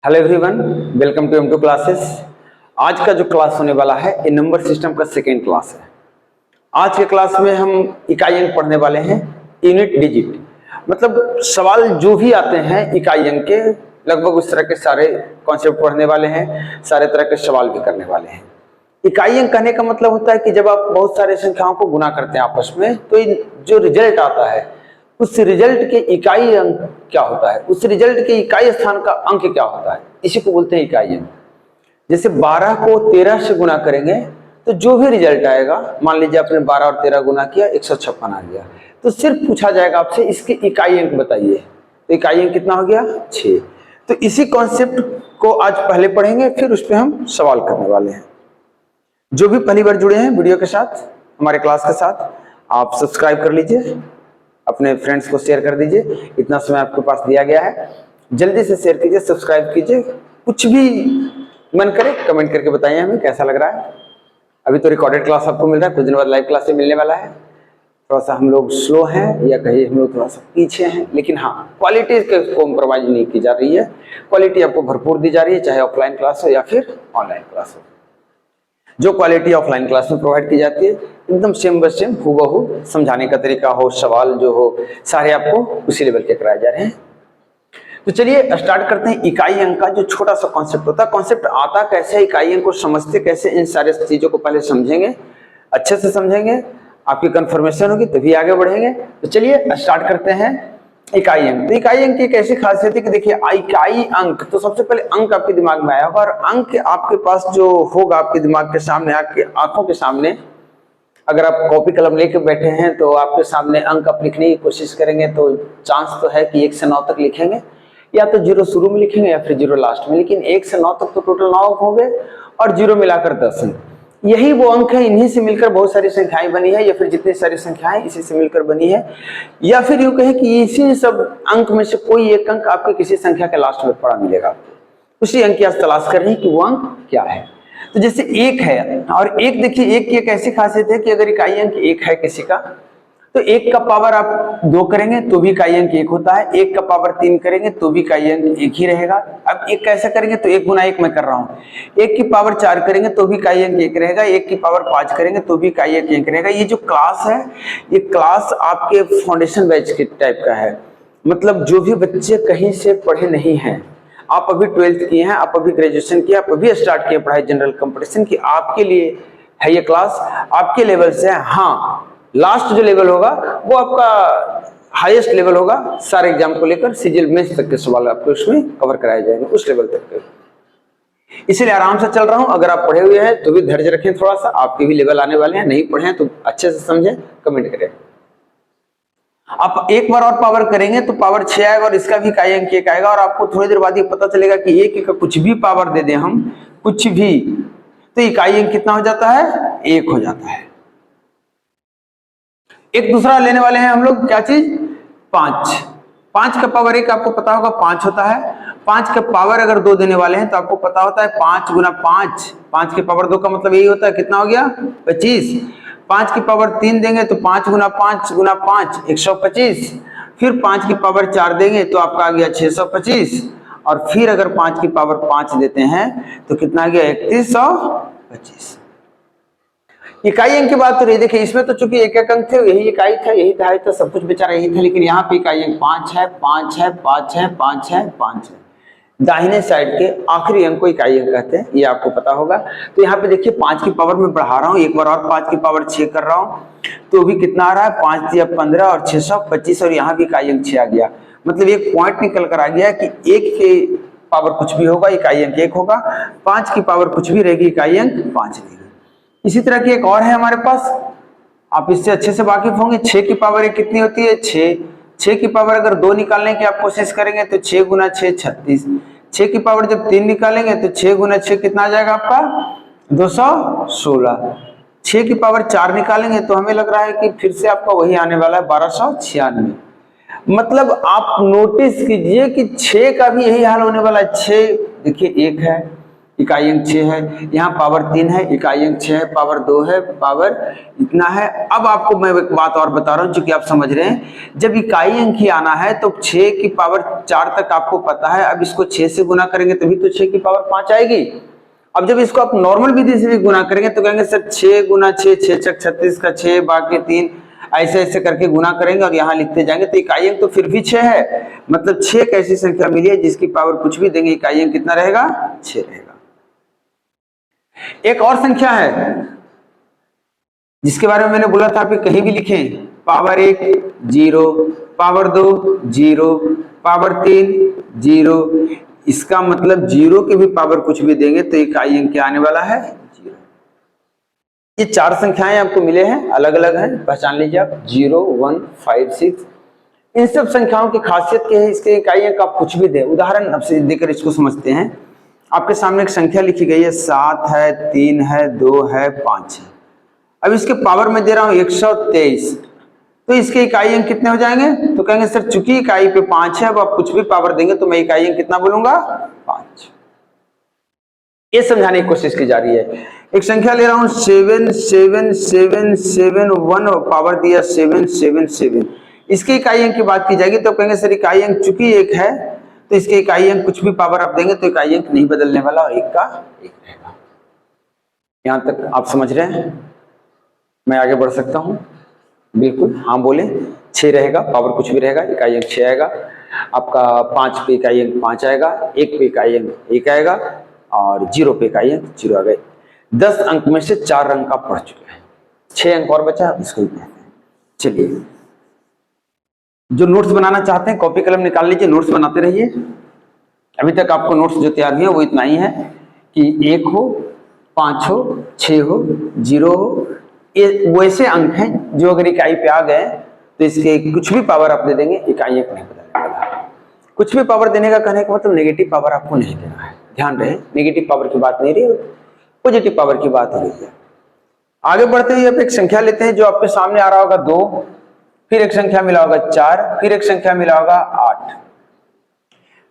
Hello everyone, welcome to M2 classes. आज का जो क्लास होने वाला है ये नंबर सिस्टम का सेकेंड क्लास है। आज के क्लास में हम इकाई अंक पढ़ने वाले हैं, यूनिट डिजिट। मतलब सवाल जो भी आते हैं इकाई अंक के, लगभग उस तरह के सारे कॉन्सेप्ट पढ़ने वाले हैं, सारे तरह के सवाल भी करने वाले हैं। इकाई अंक कहने का मतलब होता है कि जब आप बहुत सारे संख्याओं को गुना करते हैं आपस में, तो जो रिजल्ट आता है उस रिजल्ट के इकाई अंक क्या होता है, उस रिजल्ट के इकाई स्थान का अंक क्या होता है, इसी को बोलते हैं इकाई अंक। जैसे 12 को 13 से गुना करेंगे तो जो भी रिजल्ट आएगा, मान लीजिए आपने 12 और 13 गुना किया 156 आ गया, तो सिर्फ पूछा जाएगा आपसे इसके इकाई अंक बताइए। तो इकाई अंक कितना हो गया? 6। तो इसी कॉन्सेप्ट को आज पहले पढ़ेंगे, फिर उस पर हम सवाल करने वाले हैं। जो भी पहली बार जुड़े हैं वीडियो के साथ, हमारे क्लास के साथ, आप सब्सक्राइब कर लीजिए, अपने फ्रेंड्स को शेयर कर दीजिए। इतना समय आपके पास दिया गया है, जल्दी से शेयर कीजिए, सब्सक्राइब कीजिए। कुछ भी मन करे कमेंट करके बताइए हमें कैसा लग रहा है। अभी तो रिकॉर्डेड क्लास आपको मिल रहा है, कुछ दिन बाद लाइव क्लास से मिलने वाला है। थोड़ा सा हम लोग स्लो हैं या कहिए हम लोग थोड़ा सा पीछे हैं, लेकिन हाँ, क्वालिटी के कॉम्प्रोमाइज नहीं की जा रही है। क्वालिटी आपको भरपूर दी जा रही है, चाहे ऑफलाइन क्लास हो या फिर ऑनलाइन क्लास हो। जो क्वालिटी ऑफलाइन क्लास में प्रोवाइड की जाती है एकदम सेम बस सेम हूबहू, समझाने का तरीका हो, सवाल जो हो, सारे आपको उसी लेवल के कराए जा रहे हैं। तो चलिए स्टार्ट करते हैं। इकाई अंक का जो छोटा सा कॉन्सेप्ट होता है, कॉन्सेप्ट आता कैसे, इकाई अंक को समझते कैसे, इन सारे चीजों को पहले समझेंगे, अच्छे से समझेंगे, आपकी कंफर्मेशन होगी तभी आगे बढ़ेंगे। तो चलिए स्टार्ट करते हैं इकाई अंक। तो इकाई अंक की एक ऐसी खासियत है कि देखिए, इकाई अंक तो सबसे पहले अंक आपके दिमाग में आया होगा, और अंक आपके पास जो होगा आपके दिमाग के सामने, आपके आंखों के सामने, अगर आप कॉपी कलम लेके बैठे हैं तो आपके सामने अंक आप लिखने की कोशिश करेंगे तो चांस तो है कि 1 से 9 तक लिखेंगे, या तो 0 शुरू में लिखेंगे या फिर 0 लास्ट में। लेकिन 1 से 9 तक तो टोटल 9 अंक हो गए, और 0 मिलाकर 10 अंक। यही वो अंक है, इन्हीं से मिलकर बहुत सारी संख्याएं बनी है, या फिर जितनी सारी संख्याएं इसी से मिलकर बनी है, या फिर यूं कहे कि इसी सब अंक में से कोई एक अंक आपके किसी संख्या के लास्ट में पड़ा मिलेगा। उसी अंक की आप तलाश कर रहे हैं कि वो अंक क्या है। तो जैसे 1 है, और 1 देखिए, 1 की एक ऐसी खासियत है कि अगर इकाई अंक 1 है किसी का, तो 1 का पावर आप 2 करेंगे तो भी इकाई अंक 1 होता है, 1 का पावर 3 करेंगे तो भी इकाई अंक 1 ही रहेगा। अब 1 कैसे करेंगे, तो 1 गुना 1 मैं कर रहा हूँ, 1 की पावर 4 करेंगे तो भी इकाई अंक 1 रहेगा, 1 की पावर 5 करेंगे तो भी इकाई अंक 1 रहेगा। ये जो क्लास है, ये क्लास आपके फाउंडेशन बैच के टाइप का है। मतलब जो भी बच्चे कहीं से पढ़े नहीं हैं, आप अभी 12th किए हैं, आप अभी ग्रेजुएशन किया, आप अभी स्टार्ट किए पढ़ाई जनरल कंपटीशन की, आपके लिए है ये क्लास, आपके लेवल से है। हाँ, लास्ट जो लेवल होगा वो आपका हाईएस्ट लेवल होगा, सारे एग्जाम को लेकर सीजीएल मेंस तक के सवाल आपको उसमें कवर कराए जाएंगे, उस लेवल तक के। इसीलिए आराम से चल रहा हूं। अगर आप पढ़े हुए हैं तो भी धैर्य रखें, थोड़ा सा आपके भी लेवल आने वाले हैं। नहीं पढ़े हैं तो अच्छे से समझें, कमेंट करें। आप एक बार और पावर करेंगे तो पावर 6 आएगा, और इसका भी इकाई अंक 1 आएगा, और आपको थोड़ी देर बाद ये पता चलेगा कि 1 का कुछ भी पावर दे दें हम, कुछ भी, तो इकाई अंक कितना हो जाता है? 1 हो जाता है। एक दूसरा लेने वाले हैं हम लोग, क्या चीज? 5। 5 का पावर 1 आपको पता होगा 5 होता है। 5 का पावर अगर 2 देने वाले हैं तो आपको पता होता है 5 गुना 5, 5 के पावर 2 का मतलब यही होता है, कितना हो गया? 25। 5 की पावर 3 देंगे तो 5 गुना 5 गुना 5 125। फिर 5 की पावर 4 देंगे तो आपका आ गया 625, और फिर अगर 5 की पावर 5 देते हैं तो कितना आ गया? 3125। इकाई अंक की बात तो रही, देखिए इसमें तो चूंकि एक एक अंक थे, यही इकाई था, यही दहाई था, सब कुछ बेचारा यही था, लेकिन यहाँ पे इकाई अंक 5 है, 5 है, 5 है, 5 है, 5 है। दाहिने साइड के आखिरी अंक को इकाई अंक कहते हैं, ये आपको पता होगा। तो यहाँ पे देखिए 5 की पावर में बढ़ा रहा हूँ, एक बार और 5 की पावर 6 कर रहा हूँ, तो भी कितना आ रहा है? 5 या 15 और 625, और यहाँ भी इकाई अंक 6 आ गया। मतलब एक पॉइंट निकल कर आ गया कि 1 के पावर कुछ भी होगा इकाई अंक 1 होगा, 5 की पावर कुछ भी रहेगी इकाई अंक 5 रहेगी। इसी तरह की एक और है हमारे पास, आप इससे अच्छे से वाकिफ होंगे। 6 की पावर 1 कितनी होती है? 6। 6 की पावर अगर 2 निकालने की आप कोशिश करेंगे तो 6 गुना 6 36। 6 की पावर जब 3 निकालेंगे तो 6 गुना 6 कितना आ जाएगा आपका? 216। 6 की पावर 4 निकालेंगे तो हमें लग रहा है कि फिर से आपका वही आने वाला है, 1296। मतलब आप नोटिस कीजिए कि 6 का भी यही हाल होने वाला है। 6 देखिए 1 है, इकाई अंक 6 है, यहाँ पावर 3 है, इकाई अंक 6 है, पावर 2 है, पावर इतना है। अब आपको मैं एक बात और बता रहा हूँ, चूंकि आप समझ रहे हैं, जब इकाई अंक ही आना है तो 6 की पावर 4 तक आपको पता है। अब इसको 6 से गुना करेंगे तभी तो 6 की पावर 5 आएगी। अब जब इसको आप नॉर्मल विधि से भी गुना करेंगे तो कहेंगे सर 6 गुना 6, 6 छक 36 का 6 बाकी 3, ऐसे ऐसे करके गुना करेंगे और यहाँ लिखते जाएंगे तो इकाई अंक तो फिर भी 6 है। मतलब 6 एक ऐसी संख्या मिली है जिसकी पावर कुछ भी देंगे इकाई अंक कितना रहेगा, 6 रहेगा। एक और संख्या है जिसके बारे में मैंने बोला था कि कहीं भी लिखें, पावर 1 0, पावर 2 0, पावर 3 0। इसका मतलब 0 के भी पावर कुछ भी देंगे तो इकाई अंक क्या आने वाला है, 0। ये 4 संख्याएं आपको मिले हैं, अलग अलग हैं, पहचान लीजिए आप, 0 1 5 6। इन सब संख्याओं की खासियत क्या है, इसके इकाई अंक आप कुछ भी दें। उदाहरण अब से देकर इसको समझते हैं। आपके सामने एक संख्या लिखी गई है, 7 है, 3 है, 2 है, 5 है। अब इसके पावर में दे रहा हूं 123, तो इसके इकाई अंक कितने हो जाएंगे? तो कहेंगे सर चूंकि इकाई पे 5 है, अब आप कुछ भी पावर देंगे तो मैं इकाई अंक कितना बोलूंगा, 5। ये समझाने की कोशिश की जा रही है। एक संख्या ले रहा हूं 7 7 7 7 1 और पावर दिया 7 7 7। इसके इकाई अंक की बात की जाएगी तो कहेंगे सर इकाई अंक चूंकि 1 है तो इसके इकाई अंक कुछ भी पावर आप देंगे तो इकाई अंक नहीं बदलने वाला और 1 का 1 रहेगा। यहां तक आप समझ रहे हैं? मैं आगे बढ़ सकता हूं? बिल्कुल, हाँ बोले। 6 रहेगा, पावर कुछ भी रहेगा, इकाई अंक 6 आएगा। आपका 5 पे इकाई अंक 5 आएगा, 1 पे इकाई अंक 1 आएगा और 0 पे इकाई अंक 0 आ गए। 10 अंक में से 4 अंक आप पढ़ चुके हैं, 6 अंक और बचा, इसको ही कहते हैं। चलिए, जो नोट्स बनाना चाहते हैं कॉपी कलम निकाल लीजिए, नोट्स बनाते रहिए। अभी तक आपको नोट्स जो तैयार हुए हैं वो इतना ही है कि 1 हो, 5 हो, 6 हो, 0 हो। ये वैसे अंक हैं जो अगर इकाई पे आ गए तो इसके कुछ भी पावर आप दे देंगे, इकाई अंक नहीं बदलने वाला। कुछ भी पावर देने का कहने का मतलब नेगेटिव पावर आपको नहीं देना है। ध्यान रहे, नेगेटिव पावर की बात नहीं रही, पॉजिटिव पावर की बात हो रही है। आगे बढ़ते हुए अब एक संख्या लेते हैं जो आपके सामने आ रहा होगा 2, फिर एक संख्या मिला होगा 4, फिर एक संख्या मिला होगा 8।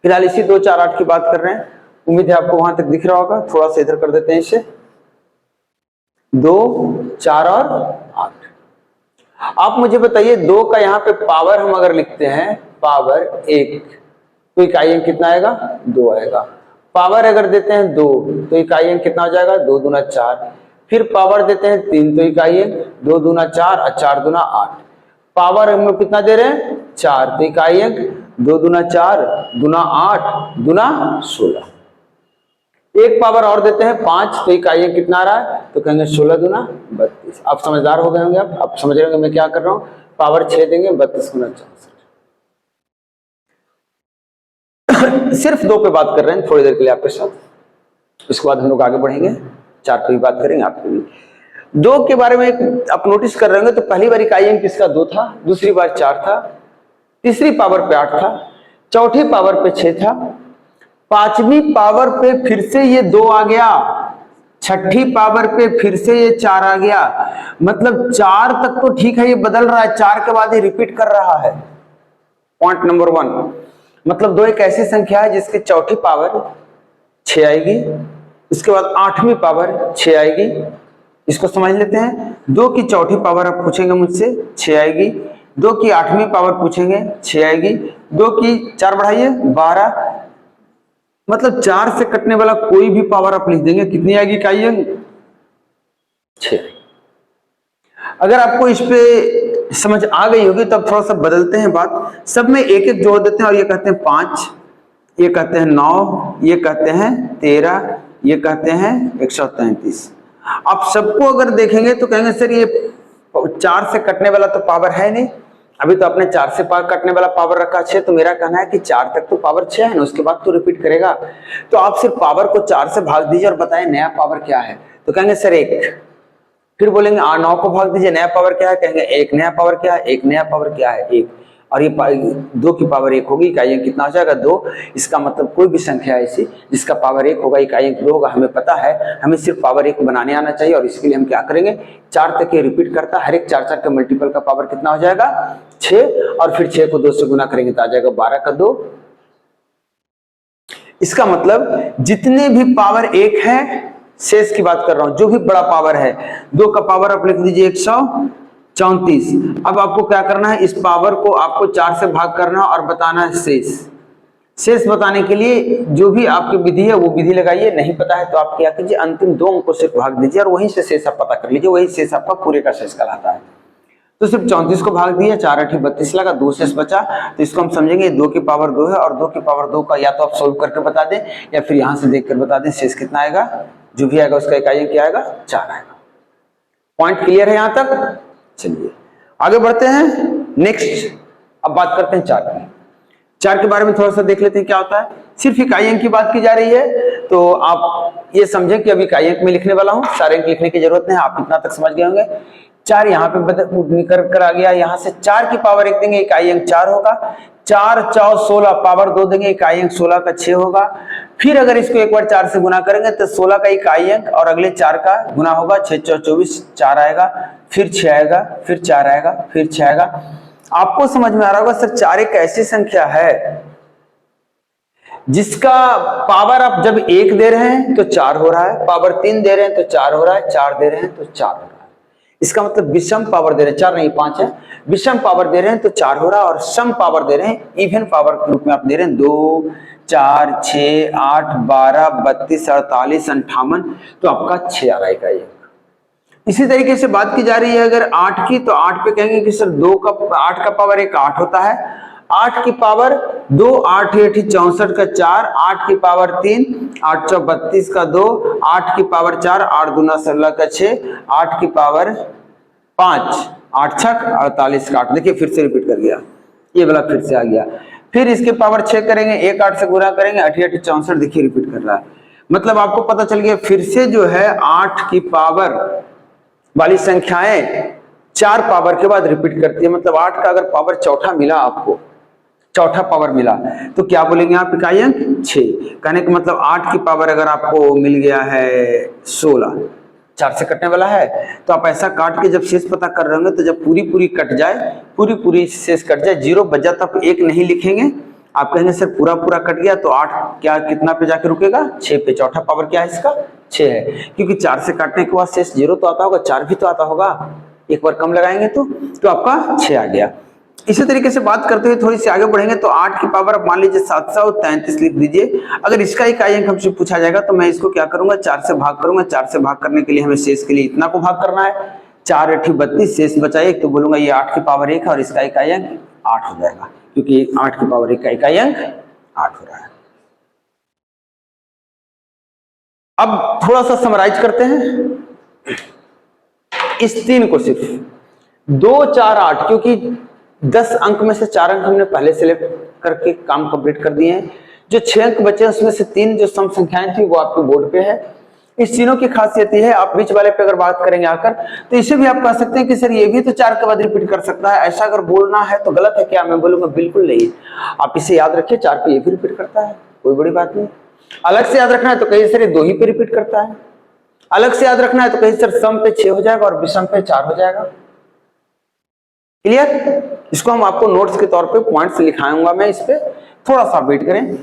फिलहाल इसी 2 4 8 की बात कर रहे हैं। उम्मीद है आपको वहां तक दिख रहा होगा। थोड़ा सा इधर कर देते हैं इसे, 2 4 और 8। आप मुझे बताइए 2 का यहाँ पे पावर हम अगर लिखते हैं पावर 1 तो इकाई अंक कितना आएगा, 2 आएगा। पावर अगर देते हैं 2 तो इकाई अंक कितना हो जाएगा, 2 दूना 4। फिर पावर देते हैं 3 तो इकाई अंक 2 दूना 4 और 4 दूना 8। पावर हम लोग कितना दे रहे हैं, 4, तो इकाई अंक 2 दूना 4 दूना 8 दूना 16। एक पावर और देते हैं 5 तो इकाई अंक कितना आ रहा है, तो कहेंगे 16 दूना 32। आप समझदार हो गए होंगे, आप समझ रहे होंगे मैं क्या कर रहा हूं। पावर 6 देंगे, 32 गुना 64। सिर्फ 2 पे बात कर रहे हैं थोड़ी देर के लिए आपके साथ, उसके बाद हम लोग आगे बढ़ेंगे, 4 पे भी बात करेंगे, आपको भी। 2 के बारे में आप नोटिस कर रहे होंगे तो पहली बार इकाई अंक किसका 2 था, दूसरी बार 4 था, तीसरी पावर पे 8 था, चौथी पावर पे 6 था, पांचवी पावर पे फिर से ये 2 आ गया, छठी पावर पे फिर से ये 4 आ गया। मतलब 4 तक तो ठीक है, ये बदल रहा है, 4 के बाद ये रिपीट कर रहा है। पॉइंट नंबर 1, मतलब 2 एक ऐसी संख्या है जिसकी चौथी पावर 6 आएगी, इसके बाद 8वीं पावर 6 आएगी। इसको समझ लेते हैं। 2 की चौथी पावर आप पूछेंगे मुझसे, 6 आएगी। 2 की 8वीं पावर पूछेंगे, 6 आएगी। 2 की 4 बढ़ाइए 12, मतलब 4 से कटने वाला कोई भी पावर आप लिख देंगे, कितनी आएगी इकाई अंक, 6। अगर आपको इस पे समझ आ गई होगी तो अब थोड़ा सा बदलते हैं बात। सब में एक एक जोड़ देते हैं और ये कहते हैं 5, ये कहते हैं 9, ये कहते हैं 13, ये कहते हैं 133। आप सबको अगर देखेंगे तो कहेंगे सर ये 4 से कटने वाला तो पावर है नहीं, अभी तो आपने 4 से कटने वाला पावर रखा 6, तो मेरा कहना है कि 4 तक तो पावर 6 है ना, उसके बाद तो रिपीट करेगा। तो आप सिर्फ पावर को 4 से भाग दीजिए और बताएं नया पावर क्या है, तो कहेंगे सर 1। फिर बोलेंगे 9 को भाग दीजिए, नया पावर क्या है, कहेंगे 1। नया पावर क्या है, 1। नया पावर क्या है, 1। और ये 2 की पावर 1 होगी, इकाई अंक कितना हो जाएगा, 2। इसका मतलब कोई भी संख्या ऐसी जिसका पावर 1 होगा, इकाई अंक 2 होगा, हमें पता है, हमें सिर्फ पावर 1 बनाने आना चाहिए। और इसके लिए हम क्या करेंगे, 4 तक ये रिपीट करता है, हर एक 4 4 के मल्टीपल का पावर कितना हो जाएगा, 6। और फिर 6 को 2 से गुना करेंगे तो आ जाएगा 12 का 2। इसका मतलब जितने भी पावर 1 है, शेष की बात कर रहा हूं, जो भी बड़ा पावर है, 2 का पावर आप लिख दीजिए 134। अब आपको क्या करना है, इस पावर को आपको 4 से भाग करना और बताना है शेष। शेष बताने के लिए जो भी आपकी विधि है वो विधि लगाइए, नहीं पता है तो आप क्या कीजिए, अंतिम 2 अंकों से भाग दीजिए और वहीं से शेष आप पता कर लीजिए, वही शेष आपका पूरे का शेष कहलाता है। तो सिर्फ 34 को भाग दिया, 4 8 32 लगा, 2 शेष बचा, तो इसको हम समझेंगे 2 की पावर 2 है और 2 की पावर 2 का या तो आप सोल्व करके बता दें या फिर यहां से देख कर बता दें शेष कितना आएगा, जो भी आएगा उसका इकाई क्या आएगा, 4 आएगा। पॉइंट क्लियर है यहां तक? चलिए आगे बढ़ते हैं। नेक्स्ट अब बात करते हैं 4 की। 4 के बारे में थोड़ा सा देख लेते हैं क्या होता है। सिर्फ इकाई अंक की बात की जा रही है, तो आप ये समझें कि अभी इकाई अंक में लिखने वाला हूं, सारे अंक लिखने की जरूरत नहीं है, आप इतना तक समझ गए होंगे। 4 यहाँ पे निकल कर आ गया, यहाँ से 4 की पावर 1 देंगे, इकाई अंक 4 होगा। 4 4 16 पावर 2 देंगे, इकाई अंक 16 का 6 होगा। फिर अगर इसको एक बार 4 से गुना करेंगे तो 16 का इकाई अंक और अगले 4 का गुना होगा, 6 4 24, 4 आएगा, फिर 6 आएगा, फिर 4 आएगा, फिर 6 आएगा। आपको समझ में आ रहा होगा सर 4 एक ऐसी संख्या है जिसका पावर आप जब 1 दे रहे हैं तो 4 हो रहा है, पावर 3 दे रहे हैं तो 4 हो रहा है, 4 दे रहे हैं तो 4 हो रहा है। इसका मतलब विषम पावर दे रहे हैं, 4 नहीं 5 है, विषम पावर दे रहे हैं तो 4 हो रहा है, और सम पावर दे रहे हैं, इवन पावर के रूप में आप दे रहे हैं 2 4 6 8 12 32 48 58, तो आपका 6 आ रहा है। इसी तरीके से बात की जा रही है अगर 8 की, तो 8 पे कहेंगे कि सर 8 का पावर 1 8 होता है, 8 की पावर 2 8 8 64 का 4, 8 की पावर 3 8 4 32 का 2, 8 की पावर 4 8 दूना 16 का 6, 8 की पावर 5 8 6 48 का 8। देखिए फिर से रिपीट कर गया, ये वाला फिर से आ गया। फिर इसके पावर 6 करेंगे, 1 8 से गुना करेंगे, 8 8 64, देखिए रिपीट कर रहा है। मतलब आपको पता चल गया फिर से जो है 8 की पावर वाली संख्याएं 4 पावर के बाद रिपीट करती है। मतलब 8 का अगर पावर चौथा मिला, आपको चौथा पावर मिला, तो क्या बोलेंगे आप, इकाई अंक 6। कहने का मतलब 8 की पावर अगर आपको मिल गया है 16, 4 से कटने वाला है, तो आप ऐसा काट के जब शेष पता कर रहे होंगे तो जब पूरी पूरी कट जाए, पूरी शेष कट जाए, 0 बच जाए, तब 1 नहीं लिखेंगे, आप कहेंगे सर पूरा कट गया, तो 8 क्या कितना पे जाके रुकेगा, 6 पे। चौथा पावर क्या है इसका, 6 है, क्योंकि 4 से काटने के बाद शेष 0 तो आता होगा, 4 भी तो आता होगा, एक बार कम लगाएंगे तो आपका 6 आ गया। इसी तरीके से बात करते हुए थोड़ी सी आगे बढ़ेंगे, तो 8 की पावर अब मान लीजिए 733 लिख दीजिए। अगर इसका इकाई अंक हमसे पूछा जाएगा तो मैं इसको क्या करूंगा, 4 से भाग करूंगा। 4 से भाग करने के लिए हमें शेष के लिए इतना को भाग करना है, 4 8 32, शेष बचा 1, तो बोलूंगा ये 8 की पावर 1 है और इसका इकाई अंक 8 हो जाएगा, क्योंकि 8 की पावर 1 का इकाई अंक 8 हो रहा है। अब थोड़ा सा समराइज करते हैं इस 3 को, सिर्फ 2 4 8, क्योंकि 10 अंक में से 4 अंक हमने पहले सेलेक्ट करके काम कंप्लीट कर दिए हैं। जो 6 अंक बचे उसमें से 3 जो सम संख्याएं थी वो आपके बोर्ड पे है। इस तीनों की खासियत ये है, आप बीच वाले पे अगर बात करेंगे आकर, तो इसे भी आप कह सकते हैं कि सर ये भी तो 4 के बाद रिपीट कर सकता है। ऐसा अगर बोलना है तो गलत है क्या? मैं बोलूंगा बिल्कुल नहीं, आप इसे याद रखिए, 4 पे ये भी रिपीट करता है, कोई बड़ी बात नहीं। अलग से याद रखना है तो कहीं सर 2 ही पे रिपीट करता है, अलग से याद रखना है तो कहीं सर सम पे 6 हो जाएगा और विषम पे 4 हो जाएगा। क्लियर? इसको हम आपको नोट्स के तौर पे पॉइंट्स लिखाऊंगा मैं, इस पे थोड़ा सा वेट करें,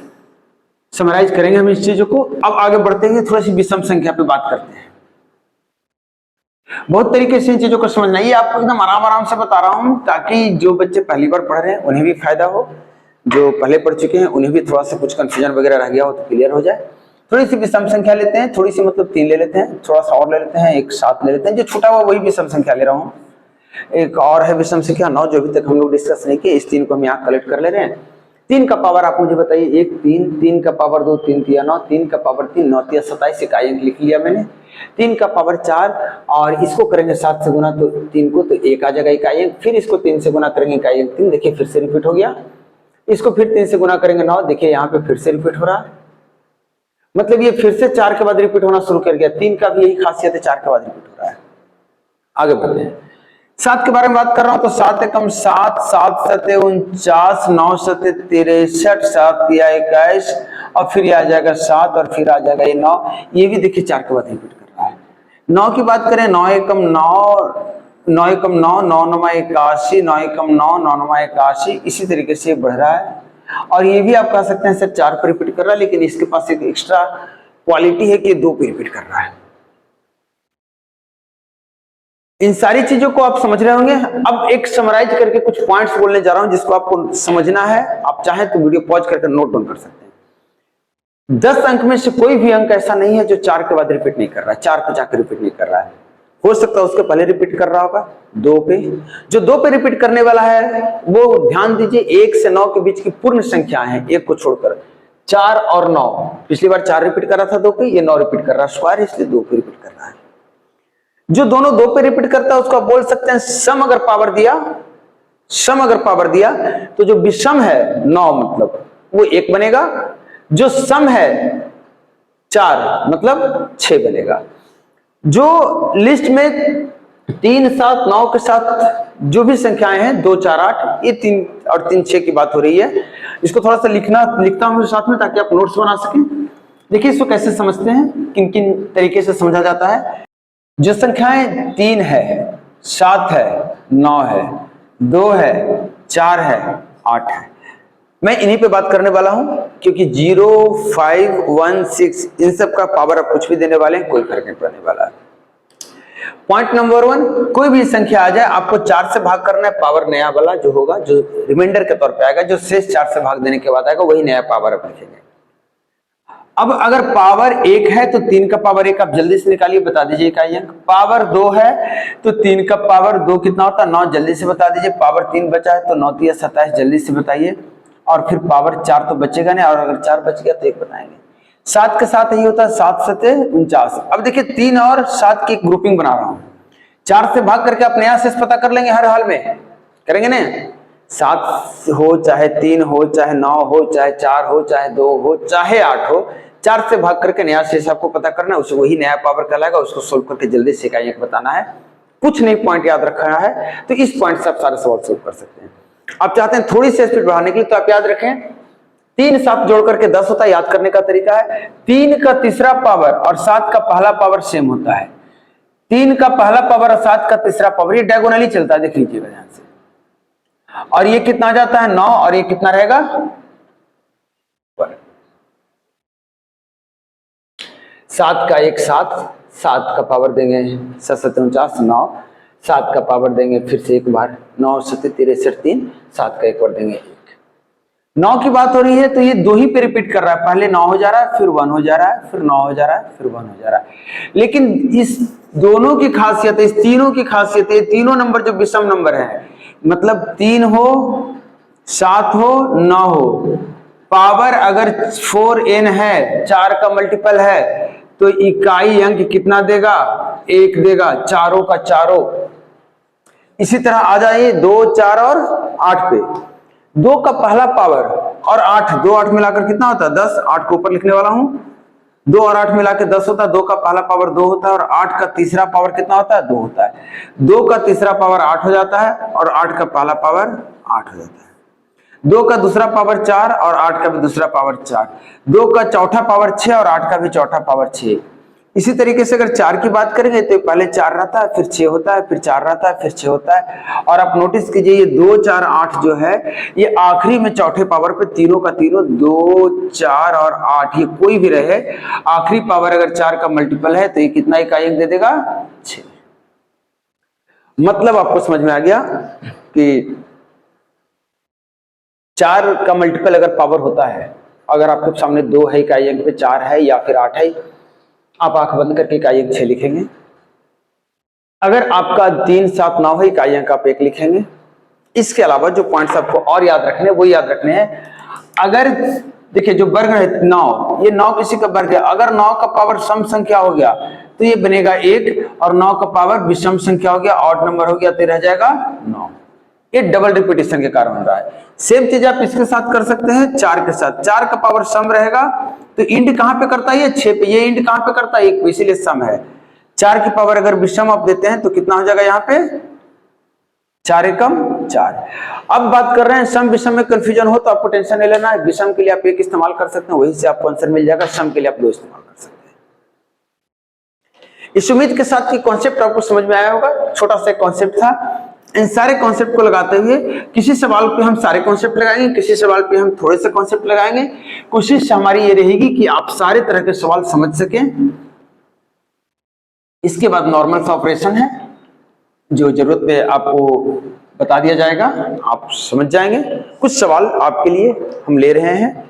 समराइज करेंगे हम इस चीजों को। अब आगे बढ़ते हैं, थोड़ी सी विषम संख्या पे बात करते हैं। बहुत तरीके से इन चीजों को समझना, ये आपको एकदम आराम से बता रहा हूं ताकि जो बच्चे पहली बार पढ़ रहे हैं उन्हें भी फायदा हो, जो पहले पढ़ चुके हैं उन्हें भी थोड़ा सा कुछ कंफ्यूजन वगैरह रह गया हो तो क्लियर हो जाए। थोड़ी सी विषम संख्या लेते हैं, थोड़ी सी मतलब 3 ले लेते हैं, थोड़ा सा और ले लेते हैं, एक 7 ले लेते हैं, जो छूटा हुआ वही विषम संख्या ले रहा हूँ। एक और है विषम संख्या 9, जो अभी तक हम लोग डिस्कस नहीं किए, इस 3 को हम यहाँ कलेक्ट कर ले रहे हैं। 3 का पावर आप मुझे बताइए, 1 3, 3 का पावर 2 3 3 9, 3 का पावर 3 9 3 27, इकाई अंक लिख लिया मैंने। 3 का पावर 4 और इसको करेंगे 7 से गुना, तो 3 को तो 1 आ जाएगा इकाई अंक, फिर इसको 3 से गुना करेंगे इकाई अंक 3, देखिए फिर से रिपीट हो गया। इसको फिर 3 से गुना करेंगे 9, देखिए यहाँ पे फिर से रिपीट हो रहा है, मतलब ये फिर से 4 के बाद रिपीट होना शुरू कर गया। 3 का भी यही खासियत है, 4 के बाद रिपीट हो रहा है। आगे बढ़ते हैं, 7 के बारे में बात कर रहा हूं, तो 7 एकम 7, 7 सते 49, 9 सते 63, 7 या 21, और फिर ये आ जाएगा 7 और फिर आ जाएगा ये 9, ये भी देखिए 4 के बाद रिपीट कर रहा है। 9 की बात करें, 9 एकम 9, 9 एकम 9, 9 9 81, 9 एकम 9, 9 9 81, इसी तरीके से बढ़ रहा है। और ये भी आप कह सकते हैं सर 4 पे रिपीट कर रहा है, लेकिन इसके पास एक एक्स्ट्रा क्वालिटी है कि 2 पे रिपीट कर रहा है। इन सारी चीजों को आप समझ रहे होंगे। अब एक समराइज करके कुछ पॉइंट्स बोलने जा रहा हूं जिसको आपको समझना है। आप चाहें तो वीडियो पॉज करके नोट डाउन कर सकते हैं। 10 अंक में से कोई भी अंक ऐसा नहीं है जो 4 के बाद रिपीट नहीं कर रहा है, 4 पे जाकर रिपीट नहीं कर रहा है। हो सकता है उसके पहले रिपीट कर रहा होगा 2 पे। जो 2 पे रिपीट करने वाला है वो ध्यान दीजिए 1 से 9 के बीच की पूर्ण संख्या है, 1 को छोड़कर। 4 और 9, पिछली बार 4 रिपीट कर रहा था 2 पे, ये 9 रिपीट कर रहा है स्क्वायर, इसलिए 2 पे रिपीट कर रहा है। जो दोनों 2 पे रिपीट करता है उसको आप बोल सकते हैं सम। अगर पावर दिया तो जो विषम है 9 मतलब वो 1 बनेगा, जो सम है 4 मतलब 6 बनेगा। जो लिस्ट में 3, 7, 9 के साथ जो भी संख्याएं हैं 2, 4, 8, ये 3 और 3, 6 की बात हो रही है। इसको थोड़ा सा लिखता हूं साथ में ताकि आप नोट्स बना सकें। देखिए इसको कैसे समझते हैं, किन किन तरीके से समझा जाता है। जो संख्याएं 3 है, 7 है, 9 है, 2 है, 4 है, 8 है, मैं इन्हीं पे बात करने वाला हूं, क्योंकि 0, 5, 1, 6 इन सब का पावर आप कुछ भी देने वाले हैं, कोई फर्क नहीं पड़ने वाला है। पॉइंट नंबर 1, कोई भी संख्या आ जाए आपको 4 से भाग करना है। पावर नया वाला जो होगा, जो रिमाइंडर के तौर पे आएगा, जो शेष 4 से भाग देने के बाद आएगा, वही नया पावर आप लिखेंगे। अब अगर पावर 1 है तो 3 का पावर 1 आप जल्दी से निकालिए, बता दीजिए इकाई अंक। पावर 2 है तो 3 का पावर 2 कितना होता है 9, जल्दी से बता दीजिए। पावर 3 बचा है तो 9 3 27, जल्दी से बताइए। और फिर पावर 4 तो बचेगा नहीं, और अगर 4 बच गया तो 1 बताएंगे। 7 के साथ यही होता है 7 7 49। अब देखिए 3 और 7 की एक ग्रुपिंग बना रहा हूं। 4 से भाग करके आप नया शेष पता कर लेंगे, हर हाल में करेंगे ना। 7 हो चाहे 3 हो चाहे 9 हो चाहे 4 हो चाहे 2 हो चाहे 8 हो, 4 से भाग करके नया शेष आपको पता करना है, उसे वही नया पावर कहलाएगा। उसको सोल्व करके जल्दी से इकाई अंक बताना है। कुछ नहीं पॉइंट याद रखना है तो इस पॉइंट से आप सारे सवाल सोल्व कर सकते हैं। आप चाहते हैं थोड़ी सी स्पीड बढ़ाने के लिए तो आप याद रखें 3 7 जोड़ करके 10 होता है। याद करने का तरीका है 3 का तीसरा पावर और 7 का पहला पावर सेम होता है। 3 का पहला पावर और 7 का तीसरा पावर ये डायगोनली चलता है, देख लीजिएगा ध्यान से। और ये कितना आ जाता है 9, और ये कितना रहेगा 7 का 1 7, 7 का पावर देंगे 7 7 49 9, 7 का पावर देंगे फिर से एक बार 9 7 63 3, 7 का एक बार देंगे 1। 9 की बात हो रही है तो ये 2 ही पे रिपीट कर रहा है। पहले 9 हो जा रहा है, फिर 1 हो जा रहा है, फिर 9 हो जा रहा है, फिर 1 हो जा रहा है। लेकिन इस दोनों की खासियत है, इस तीनों की खासियत है, तीनों नंबर जो विषम नंबर है, मतलब 3 हो 7 हो 9 हो, पावर अगर 4n है, 4 का मल्टीपल है, तो इकाई अंक कितना देगा 1 देगा, चारों का चारों। इसी तरह आ जाइए 2 4 और 8 पे। 2 का पहला पावर और 8, 2 8 मिलाकर कितना होता है 10। 8 को ऊपर लिखने वाला हूं, 2 और 8 मिलाकर 10 होता है। 2 का पहला पावर 2 होता है और 8 का तीसरा पावर कितना होता है 2 होता है। 2 का तीसरा पावर 8 हो जाता है और 8 का पहला पावर 8 हो जाता है। 2 का दूसरा पावर 4 और 8 का भी दूसरा पावर 4। 2 का चौथा पावर 6 और 8 का भी चौथा पावर 6। इसी तरीके से अगर 4 की बात करेंगे तो पहले 4 रहता है, फिर 6 होता है, फिर 4 रहता है, फिर 6 होता है। और आप नोटिस कीजिए ये 2 4 8 जो है ये आखिरी में चौथे पावर पे तीनों का तीनों 2 4 और 8, ये कोई भी रहे आखिरी पावर अगर 4 का मल्टीपल है तो ये कितना इकाई अंक दे देगा 6। मतलब आपको समझ में आ गया कि 4 का मल्टीपल अगर पावर होता है, अगर आपके सामने 2 है इकाई अंक पे 4 है या फिर 8 है, आप आंख बंद करके इकाई अंक 6 लिखेंगे। अगर आपका 3 7 9 है इकाई अंक आप 1 लिखेंगे। इसके अलावा जो पॉइंट्स आपको और याद रखने वो याद रखने हैं। अगर देखिए जो वर्ग है 9, ये 9 किसी का वर्ग है। अगर 9 का पावर सम संख्या हो गया तो ये बनेगा 1, और 9 का पावर विषम संख्या हो गया, ऑड नंबर हो गया तो रह जाएगा 9। ये डबल रिपीटेशन के कारण हो रहा है। सेम चीज आप इसके साथ कर सकते हैं 4 के साथ। 4 का पावर सम रहेगा तो इंड कहां पे करता है ये 6 पे, ये इंड कहां पे करता है 1 पे, इसीलिए सम है। 4 की पावर अगर विषम आप देते हैं तो कितना हो जाएगा यहाँ पे 4 एकम 4। अब बात कर रहे हैं सम विषम में कंफ्यूजन हो तो आपको टेंशन नहीं लेना है। विषम के लिए आप 1 इस्तेमाल कर सकते हैं, वहीं से आपको आंसर मिल जाएगा। सम के लिए आप 2 इस्तेमाल कर सकते हैं। इस उम्मीद के साथ कि कॉन्सेप्ट आपको समझ में आया होगा। छोटा सा कॉन्सेप्ट था इन सारे कॉन्सेप्ट को लगाते हुए किसी सवाल पे हम सारे कॉन्सेप्ट लगाएंगे, किसी सवाल पे हम थोड़े से कॉन्सेप्ट लगाएंगे। कोशिश हमारी ये रहेगी कि आप सारे तरह के सवाल समझ सकें। इसके बाद नॉर्मल सा ऑपरेशन है, जो जरूरत पे आपको बता दिया जाएगा, आप समझ जाएंगे। कुछ सवाल आपके लिए हम ले रहे हैं।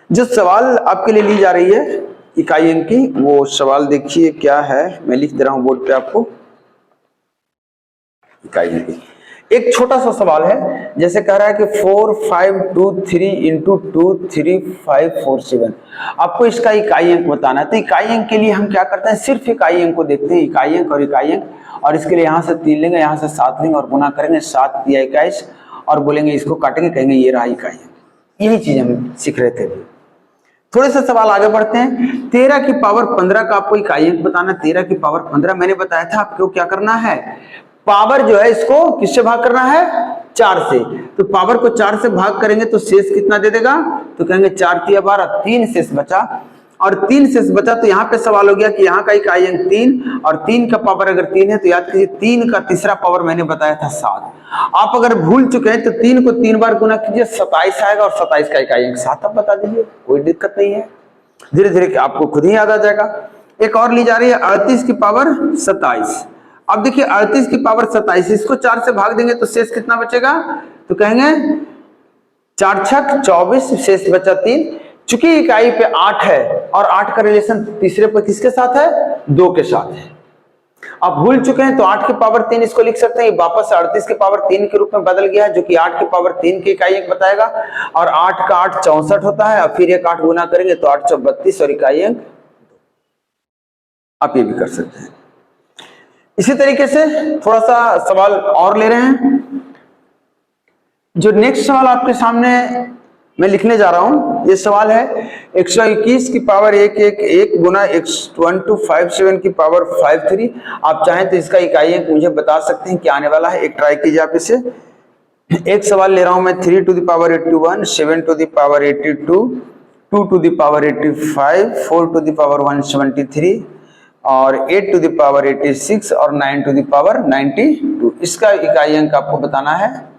जो सवाल आपके लिए ली जा रही है इकाई अंक की, वो सवाल देखिए क्या है, मैं लिख दे रहा हूं बोर्ड पे आपको। इकाई अंक की एक छोटा सा सवाल है, जैसे कह रहा है कि 4 5 2 3 इंटू 2 3 5 4 7। आपको इसका इकाई अंक बताना है। तो इकाई अंक के लिए हम क्या करते हैं, सिर्फ इकाई अंक को देखते हैं, इकाई अंक और इकाई अंक। और इसके लिए यहाँ से 3 लेंगे, यहाँ से 7 लेंगे और गुना करेंगे, 7 या 21 और बोलेंगे इसको काटेंगे, कहेंगे ये रहा इकाई अंक। यही चीज हम सीख रहे थे। थोड़े से सवाल आगे बढ़ते हैं। 13 की पावर 15 का आपको इकाई अंक बताना। 13 की पावर 15 मैंने बताया था आपको क्या करना है, पावर जो है इसको किससे भाग करना है, 4 से। तो पावर को 4 से भाग करेंगे तो शेष कितना दे देगा, तो कहेंगे 4 तिया 12, 3 शेष बचा। और 3 शेष बचा तो यहाँ पे सवाल हो गया कि यहाँ का इकाई अंक 3 और 3 का पावर अगर 3 है तो याद कीजिए 3 का तीसरा पावर मैंने बताया था 7। आप अगर भूल चुके हैं तो 3 को 3 बार गुना कीजिए, 27 आएगा और 27 का इकाई अंक 7 आप बता दीजिए, कोई दिक्कत नहीं है। धीरे धीरे आपको खुद ही याद आ जाएगा। एक और ली जा रही है 38 की पावर 27। अब देखिए 38 की पावर 27, इसको 4 से भाग देंगे तो शेष कितना बचेगा, तो कहेंगे 4 छक 24, शेष बचा 3। चूंकि इकाई पे 8 है और 8 का रिलेशन तीसरे पे किसके साथ है, 2 के साथ है। आप भूल चुके हैं तो 8 की पावर 3 इसको लिख सकते हैं, वापस 38 की पावर 3 के रूप में बदल गया है, जो कि 8 की पावर 3 की इकाई अंक बताएगा। और 8 का 8 64 होता है, और फिर एक 8 गुना करेंगे तो 8 32 और इकाई अंक आप ये भी कर सकते हैं। इसी तरीके से थोड़ा सा सवाल और ले रहे हैं। जो नेक्स्ट सवाल आपके सामने मैं लिखने जा रहा हूं, ये सवाल है 121 की पावर 1 गुना 1257 की पावर 53। आप चाहें तो इसका इकाई अंक मुझे बता सकते हैं क्या आने वाला है, एक ट्राई कीजिए आप इसे। एक सवाल ले रहा हूं मैं 3 to the power 81, 7 to the power 82, 2 to the power 85, 4 to the power 173 और 8 टू द पावर 86 और 9 टू द पावर 92। इसका इकाई अंक आपको बताना है।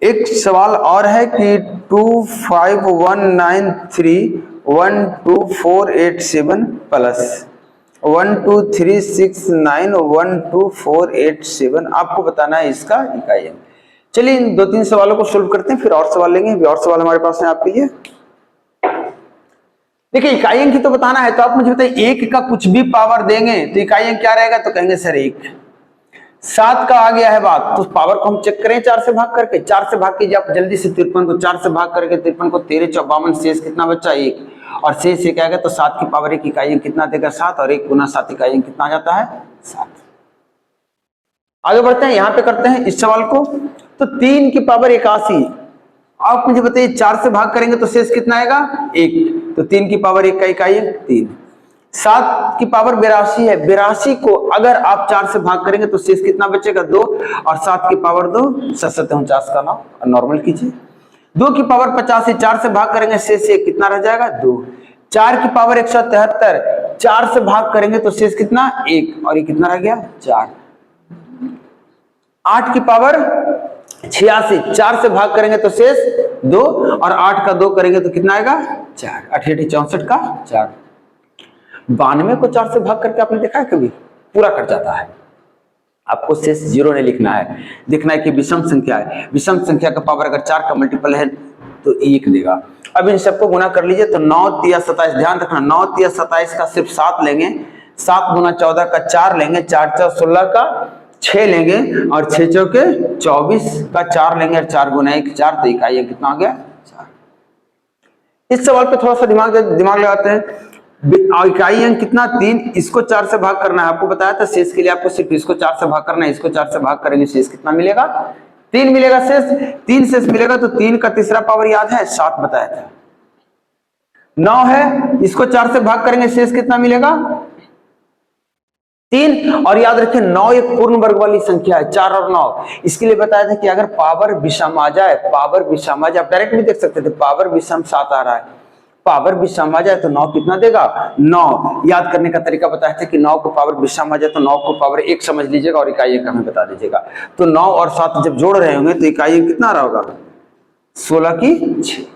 एक सवाल और है कि 251931248 प्लस 123691248 आपको बताना है इसका इकाई अंक। चलिए इन 2-3 सवालों को सोल्व करते हैं, फिर और सवाल लेंगे। और सवाल हमारे पास है आपके लिए। देखिए इकाई अंक ही तो बताना है, तो आप मुझे बताइए 1 का कुछ भी पावर देंगे तो इकाई अंक क्या रहेगा, तो कहेंगे सर 1। 7 का आ गया है बात, तो पावर को हम चेक करें 4 से भाग करके। 4 से भाग कीजिए आप जल्दी से, 53 को 4 से भाग करके 53 को 13 54, शेष कितना बचा 1 और शेष 1 आएगा तो 7 की पावर 1 इकाई अंक कितना देगा 7 और 1 गुना 7 इकाई अंक कितना आ जाता है 7। आगे बढ़ते हैं, यहाँ पे करते हैं इस सवाल को। तो 3 की पावर 81, आप मुझे बताइए 4 से भाग करेंगे तो शेष कितना आएगा 1, तो 3 की पावर 1 का इकाई अंक 3। 7 की पावर 82 है, 82 को अगर आप 4 से भाग करेंगे तो शेष कितना बचेगा 2 और 7 की पावर 2, 7-49 का नाम नॉर्मल कीजिए। 2 की पावर 85, 4 से भाग करेंगे शेष 1 कितना रह जाएगा 2। 4 की पावर 173, 4 से भाग करेंगे तो शेष कितना 1 और ये कितना रह गया 4। 8 की पावर 86, 4 से भाग करेंगे तो शेष 2 और 8 का 2 करेंगे तो कितना आएगा 4। 88 64 का 4। 92 को 4 से भाग करके आपने देखा है कभी, पूरा कट जाता है। आपको शेष 0 नहीं लिखना है, देखना है कि विषम संख्या है। विषम संख्या का पावर अगर 4 का मल्टीपल है तो 1 देगा। अब इन सबको गुना कर लीजिए तो 9 तिया 27, ध्यान रखना 9 तिया 27 का सिर्फ 7 लेंगे, 7 गुना 14 का 4 लेंगे, 4 चौ 16 का 6 लेंगे और 6 चौके 24 का 4 लेंगे और 4 गुना 1 4, तो इकाई अंक कितना हो गया 4। इस सवाल पे थोड़ा सा दिमाग लगाते हैं। इकाई अंक कितना 3, इसको 4 से भाग करना है, आपको बताया था। शेष के लिए आपको सिर्फ इसको 4 से भाग करना है, इसको 4 से भाग करेंगे शेष कितना मिलेगा 3 मिलेगा। शेष 3 शेष मिलेगा तो 3 का तीसरा पावर याद है 7 बताया था। 9 है, इसको 4 से भाग करेंगे शेष कितना मिलेगा 3 और याद रखें 9 एक पूर्ण वर्ग वाली संख्या है, 4 और 9। इसके लिए बताया था कि अगर पावर विषम आ जाए, पावर विषम आ जाए, आप डायरेक्ट भी देख सकते थे पावर विषम 7 आ रहा है, पावर विषम आ जाए तो 9 कितना देगा, 9। याद करने का तरीका बताया था कि 9 को पावर विषम आ जाए तो 9 को पावर 1 समझ लीजिएगा और इकाई अंक हमें बता दीजिएगा। तो 9 और 7 जब जोड़ रहे होंगे तो इकाई अंक कितना रहा होगा, 16 की 6।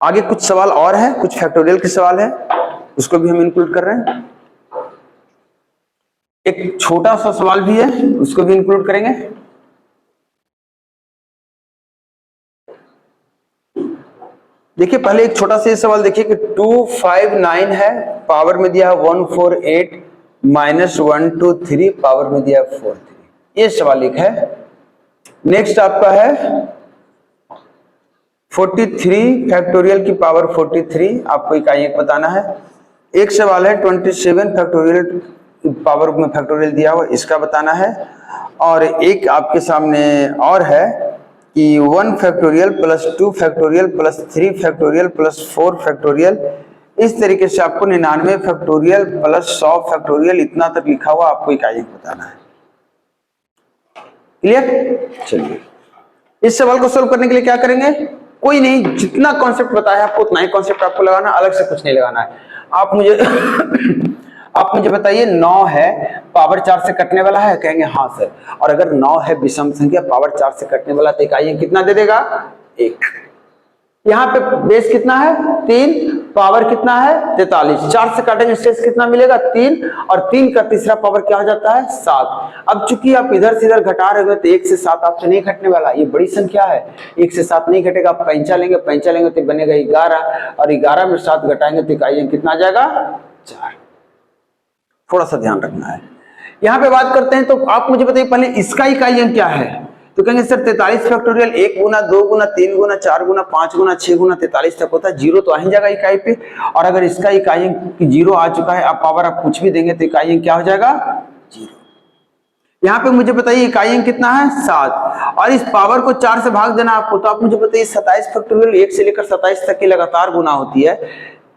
आगे कुछ सवाल और है, कुछ फैक्टोरियल के सवाल है, उसको भी हम इंक्लूड कर रहे हैं। एक छोटा सा सवाल भी है, उसको भी इंक्लूड करेंगे। देखिए पहले एक छोटा सा सवाल देखिए कि 259 है, पावर में दिया है 148 माइनस 123 पावर में दिया है 43। ये सवाल एक है। नेक्स्ट आपका है 43 फैक्टोरियल की पावर 43, आपको इकाई एक बताना है। एक सवाल है 27 फैक्टोरियल पावर में फैक्टोरियल दिया हुआ, इसका बताना है। और एक आपके सामने और है कि 1 factorial plus 2 factorial plus 3 factorial plus 4 factorial, इस तरीके से आपको 99 फैक्टोरियल प्लस 100 फैक्टोरियल इतना तक लिखा हुआ, आपको इकाई बताना है। क्लियर? चलिए इस सवाल को सोल्व करने के लिए क्या करेंगे, कोई नहीं, जितना कॉन्सेप्ट बताया आपको उतना ही कॉन्सेप्ट आपको लगाना, अलग से कुछ नहीं लगाना है। आप मुझे बताइए 9 है, पावर 4 से कटने वाला है, कहेंगे हाँ सर। और अगर 9 है विषम संख्या, पावर 4 से कटने वाला, तो इकाई अंक कितना दे देगा, 1। यहाँ पे बेस कितना है, 3, पावर कितना है 43, 4 से काटेंगे शेष कितना मिलेगा, 3, और 3 का तीसरा पावर क्या हो जाता है, 7। अब चूंकि आप इधर से इधर घटा रहे हो तो 1 से 7 आपसे नहीं घटने वाला, ये बड़ी संख्या है, 1 से 7 नहीं घटेगा। आप पैंचा लेंगे तो बनेगा 11, और 11 में 7 घटाएंगे तो इकाई अंक कितना आ जाएगा, 4। थोड़ा सा ध्यान रखना है। यहाँ पे बात करते हैं तो आप मुझे बताइए पहले इसका इकाई अंक क्या है, तो कहेंगे सर 43 फैक्टोरियल 1 गुना 2 गुना 3 गुना 4 गुना 5 गुना 6 गुना 43 तक होता है, 0 तो आ ही जाएगा इकाई पे। और अगर इसका इकाई अंक 0 आ चुका है, आप पावर आप कुछ भी देंगे तो इकाई अंक क्या हो जाएगा, 0। यहाँ पे मुझे बताइए इकाई अंक कितना है, 7, और इस पावर को 4 से भाग देना आपको, तो आप मुझे बताइए 27 फैक्टोरियल 1 से लेकर 27 तक की लगातार गुना होती है,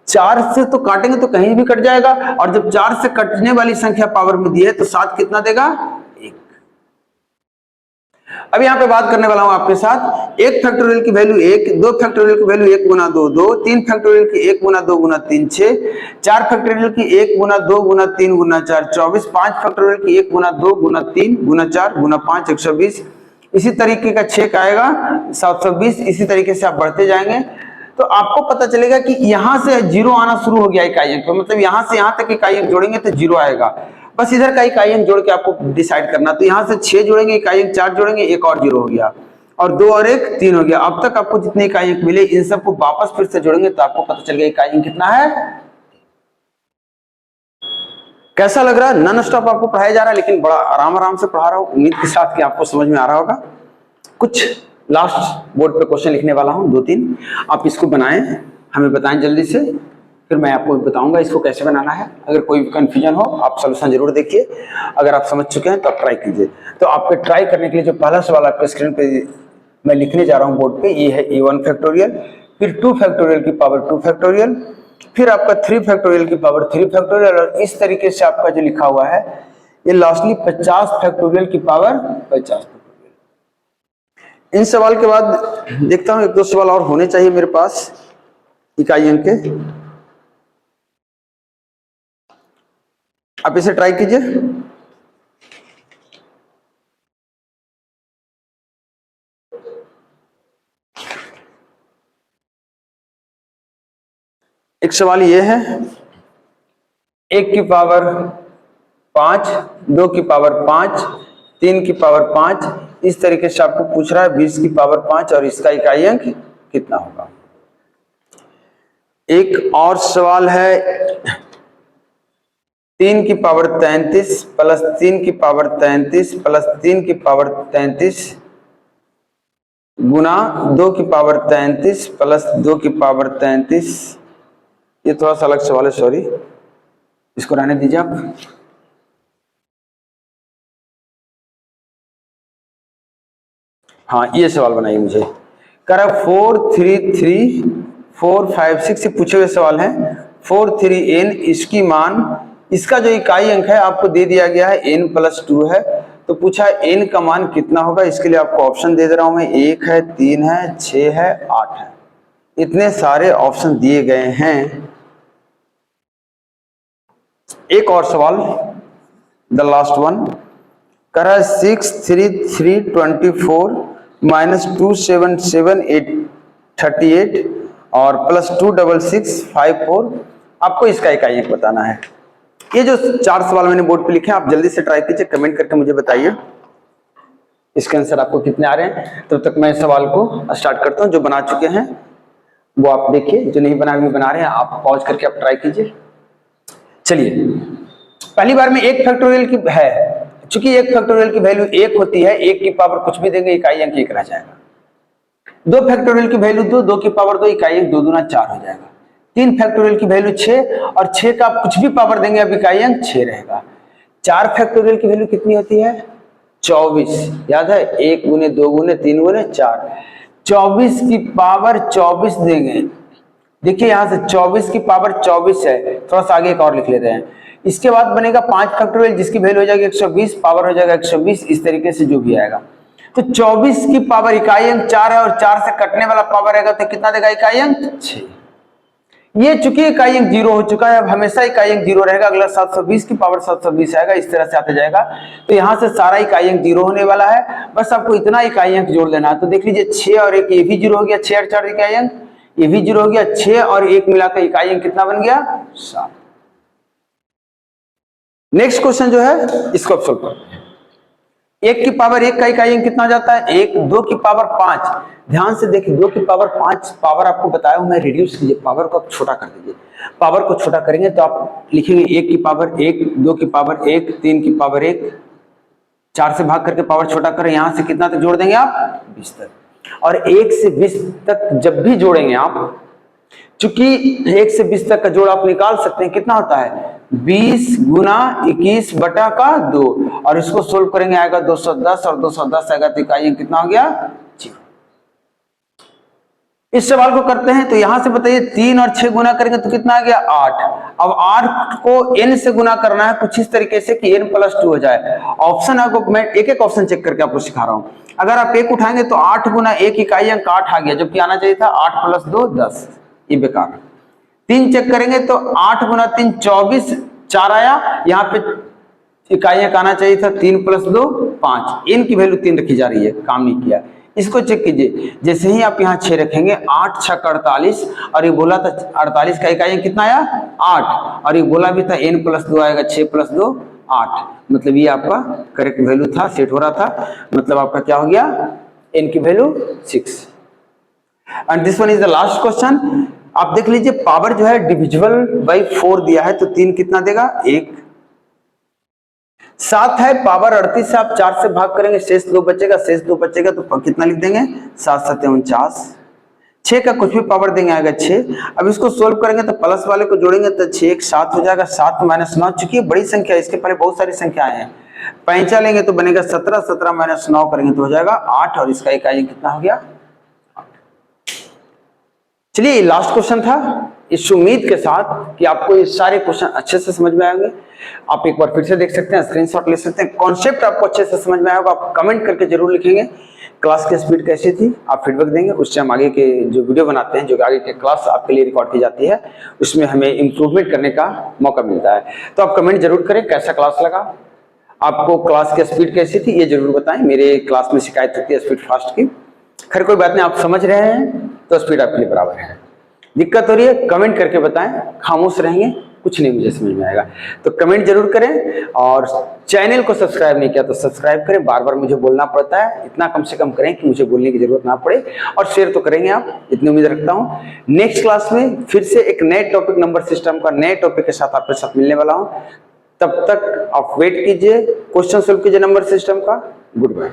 4 से तो काटेंगे तो कहीं भी कट जाएगा, और जब 4 से कटने वाली संख्या पावर में दी है तो 7 कितना देगा, 1। अब यहाँ पे बात करने वाला हूं आपके साथ, 1 फैक्टोरियल की वैल्यू 1, 2 फैक्टोरियल की वैल्यू 1 गुना 2 2, 3 फैक्टोरियल की 1 गुना 2 गुना 3 6, 4 फैक्टोरियल की 1 गुना 2 गुना 3 गुना 4 24, 5 फैक्टोरियल की 1 गुना 2 गुना 3 गुना 4 गुना 5 120, इसी तरीके का 6 का आएगा 720। इसी तरीके से आप बढ़ते जाएंगे तो आपको पता चलेगा कि यहां से 0 आना शुरू हो गया इकाई अंक, मतलब यहां से यहां तक इकाई अंक जोड़ेंगे तो 0 आएगा। बस इधर का इकाई अंक जोड़ के आपको डिसाइड करना, तो यहां से 6 जोड़ेंगे, इकाई अंक 4 जोड़ेंगे, 1 और 0 हो गया, और 2 और 1 3 हो गया। अब तक आपको जितने इकाई अंक मिले इन सबको वापस फिर से जोड़ेंगे तो आपको पता चल गया इकाई अंक कितना है। कैसा लग रहा है, नॉन स्टॉप आपको पढ़ाया जा रहा है, लेकिन बड़ा आराम से पढ़ा रहा हूं, उम्मीद के साथ कि आपको समझ में आ रहा होगा। कुछ लास्ट बोर्ड पे क्वेश्चन लिखने वाला हूं 2-3, आप इसको बनाएं, हमें बताएं जल्दी से, फिर मैं आपको बताऊंगा इसको कैसे बनाना है। अगर कोई कंफ्यूजन हो आप सोल्यूशन जरूर देखिए, अगर आप समझ चुके हैं तो आप ट्राई कीजिए। तो आपके ट्राई करने के लिए जो पहला सवाल आपके स्क्रीन पे मैं लिखने जा रहा हूं बोर्ड पे, ये है A1 फैक्टोरियल, फिर 2 फैक्टोरियल की पावर 2 फैक्टोरियल, फिर आपका 3 फैक्टोरियल की पावर 3 फैक्टोरियल, और इस तरीके से आपका जो लिखा हुआ है ये लास्टली 50 फैक्टोरियल की पावर 50। इन सवाल के बाद देखता हूं 1-2 सवाल और होने चाहिए मेरे पास इकाई अंक के, आप इसे ट्राई कीजिए। एक सवाल ये है 1 की पावर 5, 2 की पावर 5, 3 की पावर 5, इस तरीके से आपको पूछ रहा है 20 की पावर 5 और इसका इकाई अंक कितना होगा। एक और सवाल है 3 की पावर 33 प्लस 3 की पावर 33 प्लस 3 की पावर 33 गुना 2 की पावर 33 प्लस 2 की पावर 33। ये थोड़ा सा अलग सवाल है, सॉरी, इसको रहने दीजिए आप। हाँ ये सवाल बनाइए मुझे, कर 4 3 3 4 5 6 से पूछे हुए सवाल है। 4 3 n, इसकी मान, इसका जो इकाई अंक है आपको दे दिया गया है n + 2 है, तो पूछा है n का मान कितना होगा। इसके लिए आपको ऑप्शन दे दे रहा हूं मैं, 1 है, 3 है, 6 है, 8 है। इतने सारे ऑप्शन दिए गए हैं। एक और सवाल, द लास्ट वन, कर रहा है 63324 माइनस 277,838 और प्लस 26654। आपको इसका इकाइयां बताना है। ये जो 4 सवाल मैंने बोर्ड पे लिखे हैं, आप जल्दी से ट्राई कीजिए, कमेंट करके मुझे बताइए इसके आंसर आपको कितने आ रहे हैं। तब तक मैं सवाल को स्टार्ट करता हूं। जो बना चुके हैं वो आप देखिए, जो नहीं बना रहे हैं आप पॉज करके आप ट्राई कीजिए। चलिए, पहली बार में 1 फैक्टोरियल की है, चूंकि 1 फैक्टोरियल की वैल्यू 1 होती है, 1 की पावर कुछ भी देंगे इकाई अंक 1 रह जाएगा। 2 फैक्टोरियल की वैल्यू 2, 2 की पावर 2, इकाई अंक 2 दूना 4 हो जाएगा। 3 फैक्टोरियल की वैल्यू 6 और 6 का आप कुछ भी पावर देंगे अब इकाई अंक 6 रहेगा। 4 फैक्टोरियल की वैल्यू कितनी होती है? 24। याद है, 1 गुने 2 गुने 3 गुने 4, 24 की पावर 24 देंगे। देखिए यहां से 24 की पावर 24 है, थोड़ा सा आगे एक और लिख लेते हैं। इसके बाद बनेगा 5 फैक्टोरियल जिसकी वैल्यू हो जाएगी 120, पावर हो जाएगा 120, इस तरीके से जो भी आएगा। तो 24 की पावर इकाई अंक 4 है और 4 से कटने वाला पावर आएगा तो कितना देगा इकाई अंक? 6। ये चूंकि इकाई अंक 0 हो चुका है, अब हमेशा इकाई अंक 0 रहेगा। अगला 720 की पावर 720 आएगा, इस तरह से आते जाएगा। तो यहां से सारा इकाई अंक 0 होने वाला है, बस आपको इतना इकाई अंक जोड़ लेना है। तो देख लीजिए 6 और 1 ये भी 0 हो गया, 6 और 4 इकाई अंक, ये भी 0 हो गया। 6 और 1 मिलाकर इकाई अंक कितना बन गया? 7। नेक्स्ट क्वेश्चन जो है इसको आप सोल्व करते हैं। 1 की पावर 1 का इकाई अंक कितना हो जाता है? 1। 2 की पावर 5, ध्यान से देखिए 2 की पावर 5, पावर आपको बताया हूं मैं, रिड्यूस कीजिए, पावर को आप छोटा कर दीजिए। पावर को छोटा करेंगे तो आप लिखेंगे 1 की पावर 1, 2 की पावर 1, 3 की पावर 1, 4 से भाग करके पावर छोटा करें, यहां से कितना तक जोड़ देंगे आप? 20 तक। और 1 से 20 तक जब भी जोड़ेंगे आप, चूंकि 1 से 20 तक का जोड़ आप निकाल सकते हैं, कितना होता है? 20 गुना 21 बटा का 2, और इसको सोल्व करेंगे आएगा 210 और 210 आएगा तो इकाई कितना हो गया? 0। इस सवाल को करते हैं तो यहां से बताइए 3 और 6 गुना करेंगे तो कितना आ गया? 8। अब 8 को n से गुना करना है कुछ इस तरीके से कि n+2 हो जाए। ऑप्शन आपको मैं एक एक ऑप्शन चेक करके आपको सिखा रहा हूं। अगर आप 1 उठाएंगे तो 8 गुना 1 इकाई अंक 8 आ गया, जबकि आना चाहिए था 8 + 2 10, ये बेकार। 3 चेक करेंगे तो 8 गुना 3 24, 4 आया, यहाँ पे इकाई अंक आना चाहिए था 3 + 2 5, n की वैल्यू 3 रखी जा रही है, काम नहीं किया। इसको चेक कीजिए, जैसे ही आप यहाँ 6 रखेंगे 8 × 6 = 48, और ये बोला था 48 का इकाई अंक कितना आया? 8, और ये बोला भी था n+2 आएगा, 6 + 2 8, मतलब ये आपका करेक्ट वैल्यू था, सेट हो रहा था। मतलब आपका क्या हो गया? n की value 6। And this one is the last question. आप देख लीजिए पावर जो है डिविजिबल बाई 4 दिया है, तो 3 कितना देगा? 1। 7 है, पावर 38 से आप 4 से भाग करेंगे, शेष 2 बचेगा, शेष 2 बचेगा तो कितना लिख देंगे? 7 × 7 = 49। 6 का कुछ भी पावर देंगे आएगा 6। अब इसको सोल्व करेंगे तो प्लस वाले को जोड़ेंगे तो 6 × 7 हो जाएगा, 7 - 9, चूंकि बड़ी संख्या है, इसके पहले बहुत सारी संख्याएं हैं, 5 लेंगे तो बनेगा 17, 17 - 9 करेंगे तो हो जाएगा 8, और इसका इकाई कितना हो गया? चलिए लास्ट क्वेश्चन था, इस उम्मीद के साथ कि आपको ये सारे क्वेश्चन अच्छे से समझ में आएंगे। आप एक बार फिर से देख सकते हैं, स्क्रीनशॉट ले सकते हैं, कॉन्सेप्ट आपको अच्छे से समझ में आया होगा। आप कमेंट करके जरूर लिखेंगे क्लास की स्पीड कैसी थी, आप फीडबैक देंगे, उससे हम आगे के जो वीडियो बनाते हैं, जो आगे के क्लास आपके लिए रिकॉर्ड की जाती है, उसमें हमें इम्प्रूवमेंट करने का मौका मिलता है। तो आप कमेंट जरूर करें, कैसा क्लास लगा, आपको क्लास की स्पीड कैसी थी ये जरूर बताएं। मेरे क्लास में शिकायत होती है स्पीड फास्ट की, खैर कोई बात नहीं, आप समझ रहे हैं तो स्पीड आपके लिए बराबर है। दिक्कत हो रही है कमेंट करके बताएं, खामोश रहेंगे कुछ नहीं मुझे समझ में आएगा। तो कमेंट जरूर करें, और चैनल को सब्सक्राइब नहीं किया तो सब्सक्राइब करें, बार बार मुझे बोलना पड़ता है, इतना कम से कम करें कि मुझे बोलने की जरूरत ना पड़े, और शेयर तो करेंगे आप, इतनी उम्मीद रखता हूं। नेक्स्ट क्लास में फिर से एक नए टॉपिक, नंबर सिस्टम का नए टॉपिक के साथ आपके साथ मिलने वाला हूं। तब तक आप वेट कीजिए, क्वेश्चन सोल्व कीजिए नंबर सिस्टम का। Good bye.